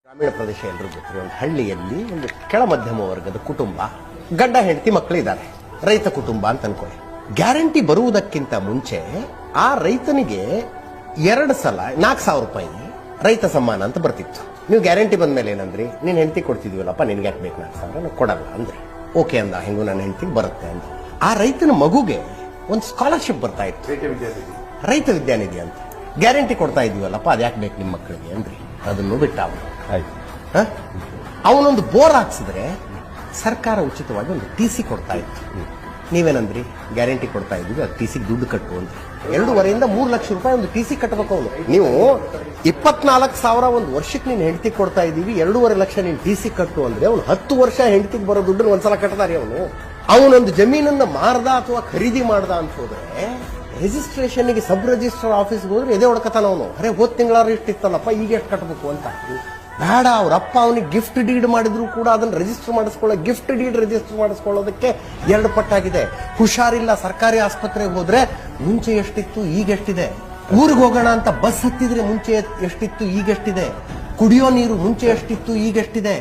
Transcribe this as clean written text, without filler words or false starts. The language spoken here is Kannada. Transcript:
ಗ್ರಾಮೀಣ ಪ್ರದೇಶ ಎಲ್ಲರೂ ಗೊತ್ತಿರೋ ಒಂದು ಹಳ್ಳಿಯಲ್ಲಿ ಒಂದು ಕೆಳ ಮಧ್ಯಮ ವರ್ಗದ ಕುಟುಂಬ, ಗಂಡ ಹೆಂಡತಿ ಮಕ್ಕಳು ಇದ್ದಾರೆ. ರೈತ ಕುಟುಂಬ ಅಂತ ಅನ್ಕೊಳ್ಳಿ. ಗ್ಯಾರಂಟಿ ಬರುವುದಕ್ಕಿಂತ ಮುಂಚೆ ಆ ರೈತನಿಗೆ 2 ಸಲ 4,000 ರೂಪಾಯಿ ರೈತ ಸಮ್ಮಾನ ಅಂತ ಬರ್ತಿತ್ತು. ನೀವು ಗ್ಯಾರಂಟಿ ಬಂದ ಮೇಲೆ ಏನಂದ್ರಿ, ನೀನ್ ಹೆಂಡತಿ ಕೊಡ್ತಿದೀವಲ್ಲಪ್ಪ, ನಿನ್ಗೆ ಯಾಕೆ ಬೇಕು 4,000, ನಾನು ಕೊಡಲ್ಲ ಅಂದ್ರೆ ಓಕೆ ಅಂದ. ಹೆಂಗು ನನ್ನ ಹೆಂಡತಿಗೆ ಬರುತ್ತೆ ಅಂತ. ಆ ರೈತನ ಮಗುಗೆ ಒಂದು ಸ್ಕಾಲರ್ಶಿಪ್ ಬರ್ತಾ ಇತ್ತು, ರೈತ ವಿದ್ಯಾನಿಧಿ ಅಂತ. ಗ್ಯಾರಂಟಿ ಕೊಡ್ತಾ ಇದೀವಲ್ಲಪ್ಪ, ಅದ್ ಯಾಕೆ ಬೇಕು ನಿಮ್ಮ ಮಕ್ಕಳಿಗೆ ಅಂದ್ರಿ. ಅದನ್ನು ಬಿಟ್ಟ ಅವನೊಂದು ಬೋರ್ ಹಾಕ್ಸಿದ್ರೆ ಸರ್ಕಾರ ಉಚಿತವಾಗಿ ಒಂದು TC ಕೊಡ್ತಾ ಇತ್ತು. ನೀವೇನಂದ್ರಿ, ಗ್ಯಾರಂಟಿ ಕೊಡ್ತಾ ಇದೀವಿ, ಅದು TC ದುಡ್ಡು ಕಟ್ಟು ಅಂತ. 2.5 ಇಂದ 3 ಲಕ್ಷ ರೂಪಾಯಿ ಒಂದು TC ಕಟ್ಟಬೇಕು ಅವನು. ನೀವು 24,000 ಒಂದು ವರ್ಷಕ್ಕೆ ನೀನು ಹೆಂಡತಿ ಕೊಡ್ತಾ ಇದೀವಿ, 2.5 ಲಕ್ಷ ನೀನು TC ಕಟ್ಟು ಅಂದ್ರೆ ಅವ್ನು 10 ವರ್ಷ ಹೆಂಡತಿಗೆ ಬರೋ ದುಡ್ಡನ್ನು ಒಂದ್ಸಲ ಕಟ್ಟದಾರೆ. ಅವನೊಂದು ಜಮೀನನ್ನ ಮಾರ್ದ ಅಥವಾ ಖರೀದಿ ಮಾಡ್ದ ಅಂತ ಹೋದ್ರೆ ರಿಜಿಸ್ಟ್ರೇಷನ್ಗೆ ಸಬ್ ರಿಜಿಸ್ಟರ್ ಆಫೀಸ್ಗೆ ಹೋದ್ರೆ ಎದೆ ಹೊಡ್ಕತಾನ ಅವನು. ಅರೆ ಹೋದ್ ತಿಂಗಳಾರು ಇಷ್ಟಿತ್ತಲ್ಲಪ್ಪ, ಈಗ ಎಷ್ಟು ಕಟ್ಟಬೇಕು ಅಂತ. ಬೇಡ, ಅವ್ರ ಅಪ್ಪ ಅವನಿಗೆ ಗಿಫ್ಟ್ ಡೀಡ್ ಮಾಡಿದ್ರು ಕೂಡ ಅದನ್ನ ರಿಜಿಸ್ಟರ್ ಗಿಫ್ಟ್ ಡೀಡ್ ರಿಜಿಸ್ಟರ್ ಮಾಡಿಸ್ಕೊಳ್ಳೋದಕ್ಕೆ 2 ಪಟ್ಟಾಗಿದೆ. ಹುಷಾರಿಲ್ಲ, ಸರ್ಕಾರಿ ಆಸ್ಪತ್ರೆಗೆ ಹೋದ್ರೆ ಮುಂಚೆ ಎಷ್ಟಿತ್ತು ಈಗ ಎಷ್ಟಿದೆ. ಊರಿಗೆ ಹೋಗೋಣ ಅಂತ ಬಸ್ ಹತ್ತಿದ್ರೆ ಮುಂಚೆ ಎಷ್ಟಿತ್ತು ಈಗ ಎಷ್ಟಿದೆ. ಕುಡಿಯೋ ನೀರು ಮುಂಚೆ ಎಷ್ಟಿತ್ತು ಈಗ ಎಷ್ಟಿದೆ.